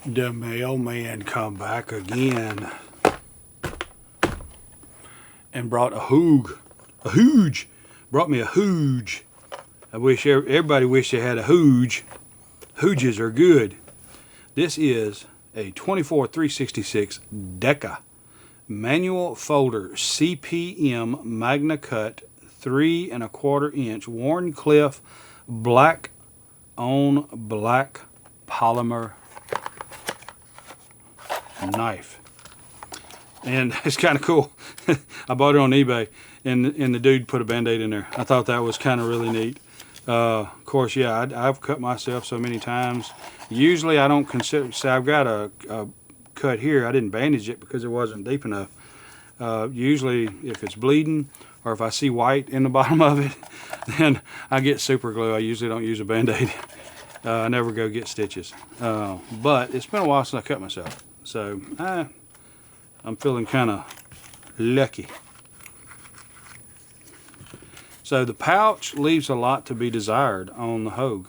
The mailman come back again and brought a Hogue. A Hogue. Brought me a Hogue. I wish everybody wished they had a Hogue. Hooges are good. This is a 24-366 Deca Manual Folder CPM MagnaCut 3 1/4 inch Warncliffe black on black polymer knife. And it's kind of cool. I bought it on eBay, and the dude put a Band-Aid in there. I thought that was kind of really neat. Of course, yeah, I've cut myself so many times. Usually I don't consider, say I've got a cut here. I didn't bandage it because it wasn't deep enough. Usually if it's bleeding or if I see white in the bottom of it, then I get super glue. I usually don't use a Band-Aid. I never go get stitches. But it's been a while since I cut myself. So I'm feeling kind of lucky. So the pouch leaves a lot to be desired on the Hogue.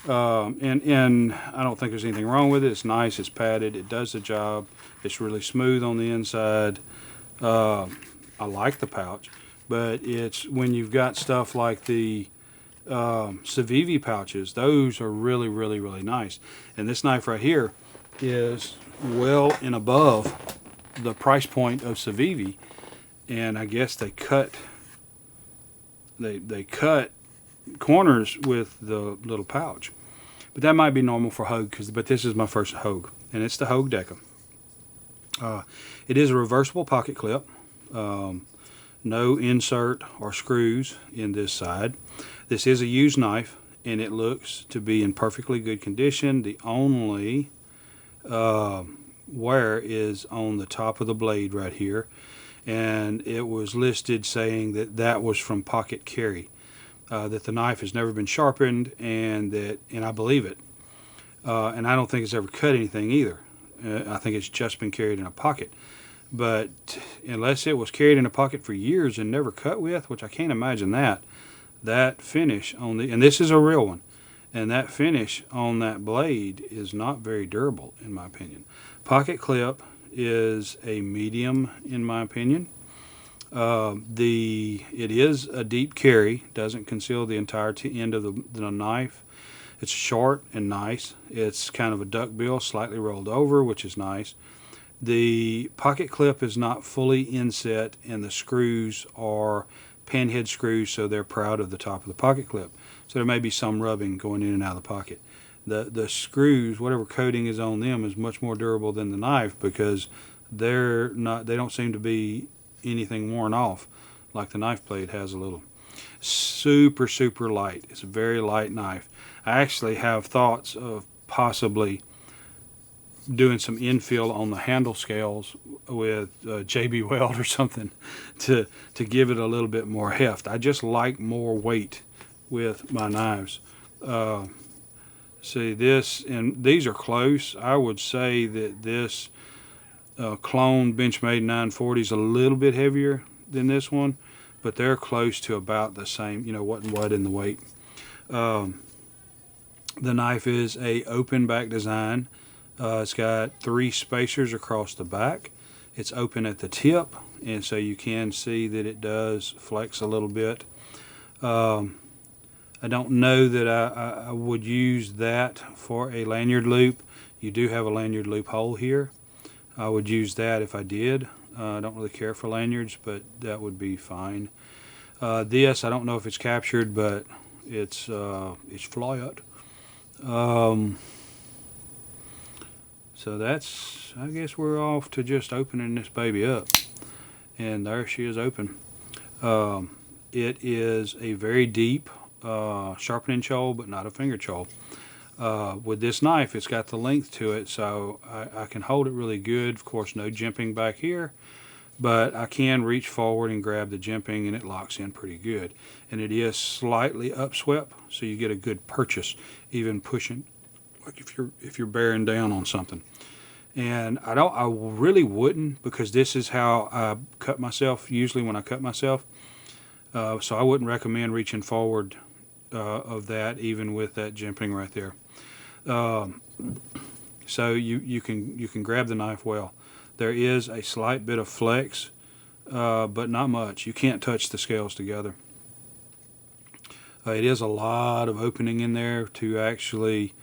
And I don't think there's anything wrong with it. It's nice, it's padded, it does the job. It's really smooth on the inside. I like the pouch, but it's when you've got stuff like the Civivi pouches, those are really, really, really nice. And this knife right here is well and above the price point of Civivi, and I guess they cut corners with the little pouch. But that might be normal for Hogue, but this is my first Hogue, and it's the Hogue Deca. It is a reversible pocket clip. No insert or screws in this side. This is a used knife, and it looks to be in perfectly good condition. The only wear is on the top of the blade right here, and it was listed saying that that was from pocket carry, that the knife has never been sharpened, and I believe it. And I don't think it's ever cut anything either. I think it's just been carried in a pocket. But unless it was carried in a pocket for years and never cut with, which I can't imagine that finish on the, and this is a real one, and that finish on that blade is not very durable in my opinion. Pocket clip is a medium in my opinion. It is a deep carry, doesn't conceal the entire end of the knife. It's short and nice. It's kind of a duck bill, slightly rolled over, which is nice. The pocket clip is not fully inset, and the screws are pinhead screws, so they're proud of the top of the pocket clip. So there may be some rubbing going in and out of the pocket. The screws, whatever coating is on them, is much more durable than the knife because they don't seem to be anything worn off like the knife blade has a little. Super, super light. It's a very light knife. I actually have thoughts of possibly doing some infill on the handle scales with JB Weld or something to give it a little bit more heft. I just like more weight with my knives. See this, and these are close. I would say that this clone Benchmade 940 is a little bit heavier than this one, but they're close to about the same, what in the weight. The knife is a open back design. It's got 3 spacers across the back. It's open at the tip, and so you can see that it does flex a little bit. I don't know that I would use that for a lanyard loop. You do have a lanyard loop hole here. I would use that if I did. I don't really care for lanyards, but that would be fine. This, I don't know if it's captured, but it's flat. So that's, I guess we're off to just opening this baby up. And there she is open. It is a very deep sharpening choil, but not a finger choil. With this knife, it's got the length to it, so I can hold it really good. Of course, no jimping back here, but I can reach forward and grab the jimping, and it locks in pretty good. And it is slightly upswept, so you get a good purchase, even pushing, like if you're bearing down on something. And I really wouldn't, because this is how I cut myself usually when I cut myself. So I wouldn't recommend reaching forward of that, even with that jimping right there. so you can grab the knife well. There is a slight bit of flex, but not much. You can't touch the scales together. It is a lot of opening in there to actually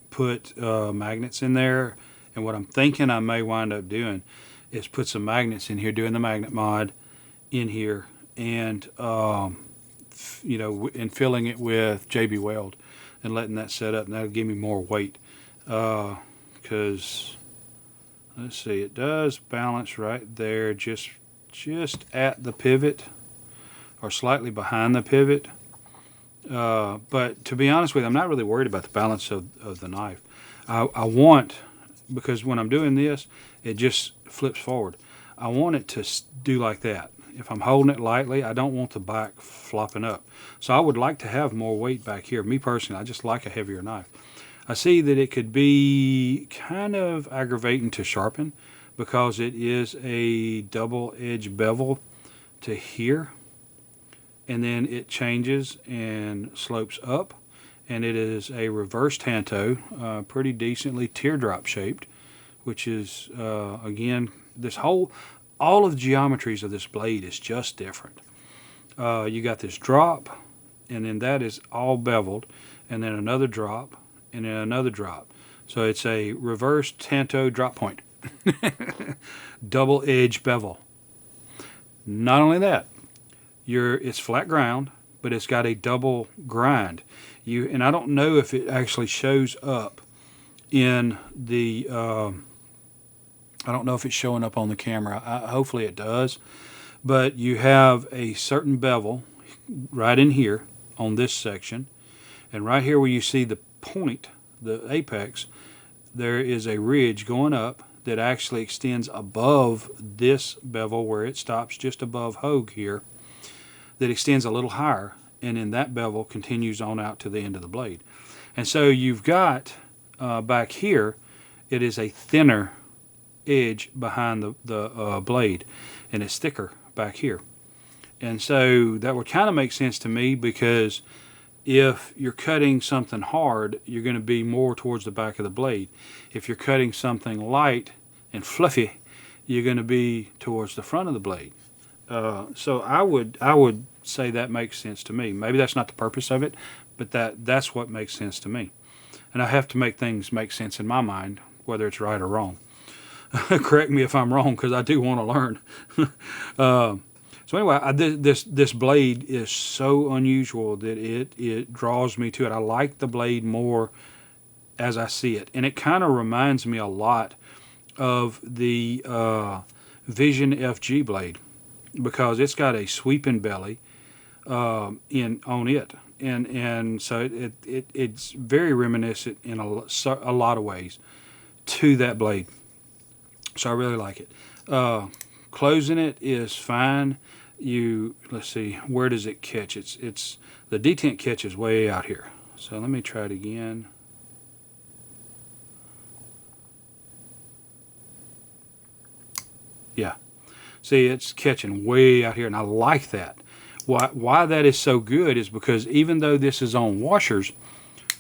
put magnets in there. And what I'm thinking I may wind up doing is put some magnets in here, doing the magnet mod in here, and and filling it with JB Weld and letting that set up, and that'll give me more weight. Because let's see, it does balance right there, just at the pivot or slightly behind the pivot. But to be honest with you, I'm not really worried about the balance of the knife. I want, because when I'm doing this, it just flips forward. I want it to do like that. If I'm holding it lightly, I don't want the back flopping up. So I would like to have more weight back here. Me personally, I just like a heavier knife. I see that it could be kind of aggravating to sharpen because it is a double edge bevel to here, and then it changes and slopes up, and it is a reverse tanto, pretty decently teardrop shaped, which is again, all of the geometries of this blade is just different. You got this drop, and then that is all beveled, and then another drop, and then another drop. So it's a reverse tanto drop point. Double edge bevel. Not only that, it's flat ground, but it's got a double grind. And I don't know if it actually shows up in the I don't know if it's showing up on the camera. Hopefully it does. But you have a certain bevel right in here on this section. And right here where you see the point, the apex, there is a ridge going up that actually extends above this bevel where it stops just above Hogue here, that extends a little higher, and then that bevel continues on out to the end of the blade. And so you've got back here, it is a thinner edge behind the blade, and it's thicker back here. And so that would kind of make sense to me, because if you're cutting something hard, you're going to be more towards the back of the blade. If you're cutting something light and fluffy, you're going to be towards the front of the blade. So I would say that makes sense to me. Maybe that's not the purpose of it, but that's what makes sense to me. And I have to make things make sense in my mind, whether it's right or wrong. Correct me if I'm wrong, because I do want to learn. So anyway, this blade is so unusual that it draws me to it. I like the blade more as I see it, and it kind of reminds me a lot of the Vision FG blade, because it's got a sweeping belly on it, and so it's very reminiscent in a lot of ways to that blade. So I really like it. Closing it is fine. Let's see, where does it catch? It's the detent catches way out here. So let me try it again. Yeah, see, it's catching way out here, and I like that. Why that is so good is because even though this is on washers,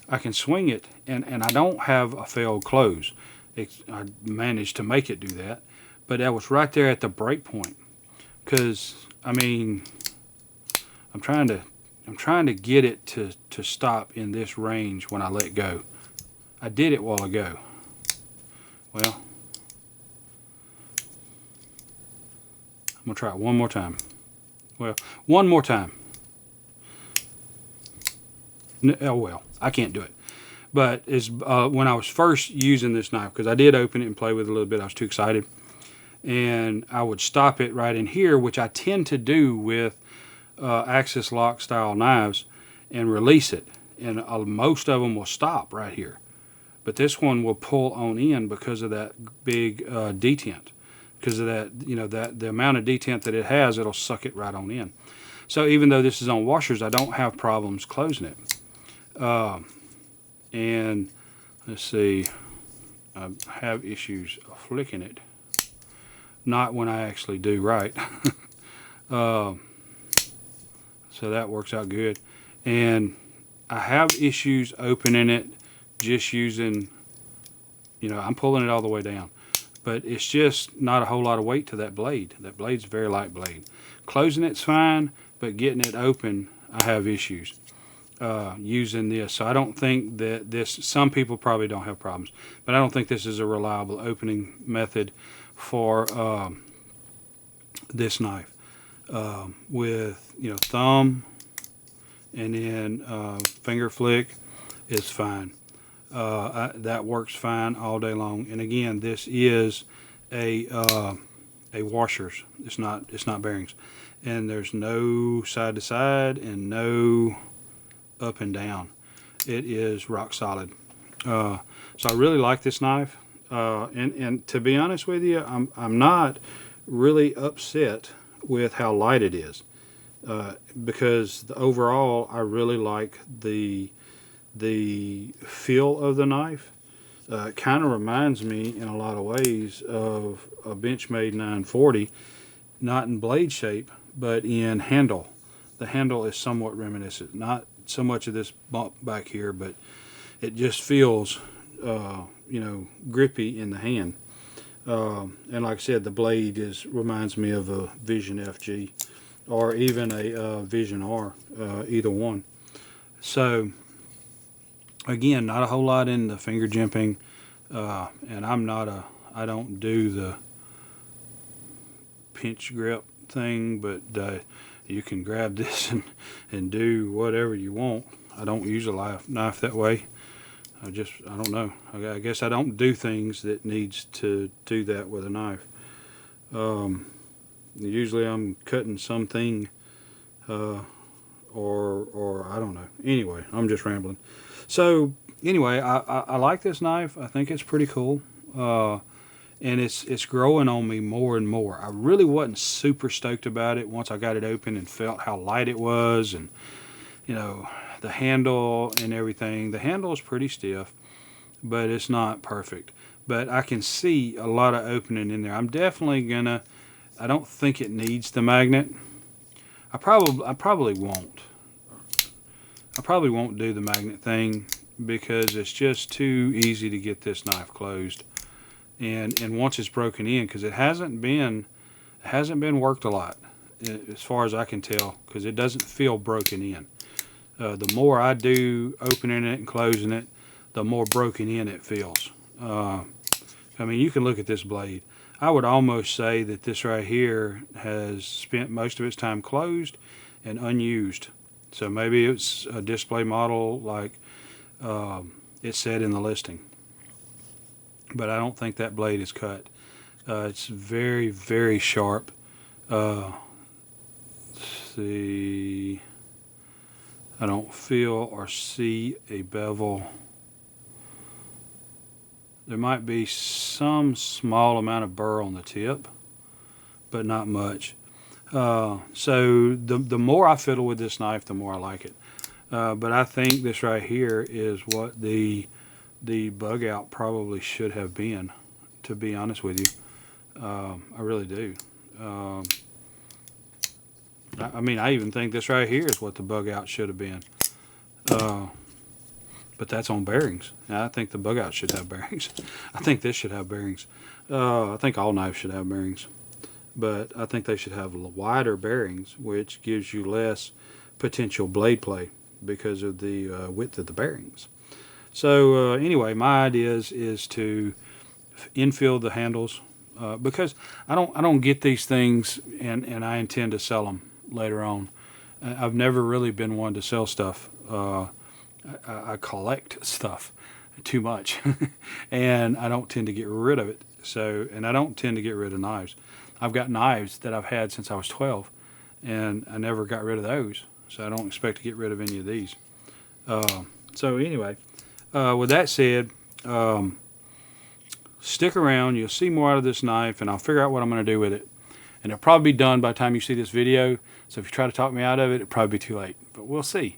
I can swing it, and I don't have a failed close. I managed to make it do that, but that was right there at the break point. Because I mean, I'm trying to get it to stop in this range when I let go. I did it a while ago. Well, I'm gonna try it one more time. Well, one more time. Oh well, I can't do it. But when I was first using this knife, because I did open it and play with it a little bit, I was too excited. And I would stop it right in here, which I tend to do with axis lock style knives, and release it. And most of them will stop right here. But this one will pull on in because of that big detent. Because of that, the amount of detent that it has, it'll suck it right on in. So even though this is on washers, I don't have problems closing it. And let's see, I have issues flicking it. Not when I actually do right. So that works out good. And I have issues opening it just using, you know, I'm pulling it all the way down. But it's just not a whole lot of weight to that blade. That blade's a very light blade. Closing it's fine, but getting it open, I have issues using this. So I don't think that this, some people probably don't have problems, but I don't think this is a reliable opening method for this knife. With, you know, thumb and then finger flick is fine. That works fine all day long. And again, this is a washers. It's not bearings, and there's no side to side and no up and down. It is rock solid. So I really like this knife. And to be honest with you, I'm not really upset with how light it is, because overall I really like the feel of the knife. It kind of reminds me in a lot of ways of a Benchmade 940, not in blade shape, but in handle. The handle is somewhat reminiscent, not so much of this bump back here, but it just feels, you know, grippy in the hand. And like I said, the blade reminds me of a Vision FG or even a Vision R, either one. So again, not a whole lot in the finger jimping, and I don't do the pinch grip thing, but you can grab this and do whatever you want. I don't use a knife that way. I don't know. I guess I don't do things that needs to do that with a knife. Usually I'm cutting something, or I don't know. Anyway, I'm just rambling. So anyway, I like this knife. I think it's pretty cool, and it's growing on me more and more. I really wasn't super stoked about it once I got it open and felt how light it was, and you know, the handle and everything. The handle is pretty stiff, but it's not perfect. But I can see a lot of opening in there. I'm definitely gonna. I don't think it needs the magnet. I probably won't. I probably won't do the magnet thing because it's just too easy to get this knife closed. And once it's broken in, because it hasn't been worked a lot as far as I can tell, because it doesn't feel broken in. The more I do opening it and closing it, the more broken in it feels. I mean, you can look at this blade. I would almost say that this right here has spent most of its time closed and unused. So maybe it's a display model like it said in the listing. But I don't think that blade is cut. It's very, very sharp. Let's see. I don't feel or see a bevel. There might be some small amount of burr on the tip, but not much. So the more I fiddle with this knife, the more I like it. But I think this right here is what the Bugout probably should have been, to be honest with you. I really do. I mean, I even think this right here is what the Bugout should have been. But that's on bearings. Now, I think the Bugout should have bearings. I think this should have bearings. I think all knives should have bearings. But I think they should have wider bearings, which gives you less potential blade play because of the width of the bearings. So anyway, my idea is to infill the handles because I don't get these things, and I intend to sell them later on. I've never really been one to sell stuff. I collect stuff too much, and I don't tend to get rid of it. So, and I don't tend to get rid of knives. I've got knives that I've had since I was 12, and I never got rid of those. So I don't expect to get rid of any of these. So anyway, with that said, stick around. You'll see more out of this knife, and I'll figure out what I'm going to do with it. And it'll probably be done by the time you see this video. So if you try to talk me out of it, it'll probably be too late. But we'll see.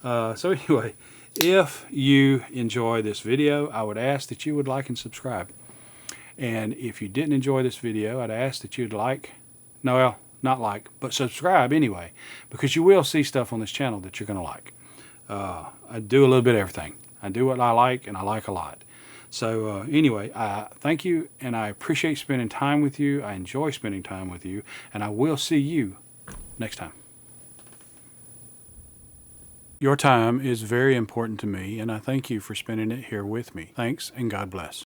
So anyway, if you enjoy this video, I would ask that you would like and subscribe. And if you didn't enjoy this video, I'd ask that you'd like, no, well, not like, but subscribe anyway, because you will see stuff on this channel that you're going to like. I do a little bit of everything. I do what I like, and I like a lot. So anyway, thank you, and I appreciate spending time with you. I enjoy spending time with you, and I will see you next time. Your time is very important to me, and I thank you for spending it here with me. Thanks, and God bless.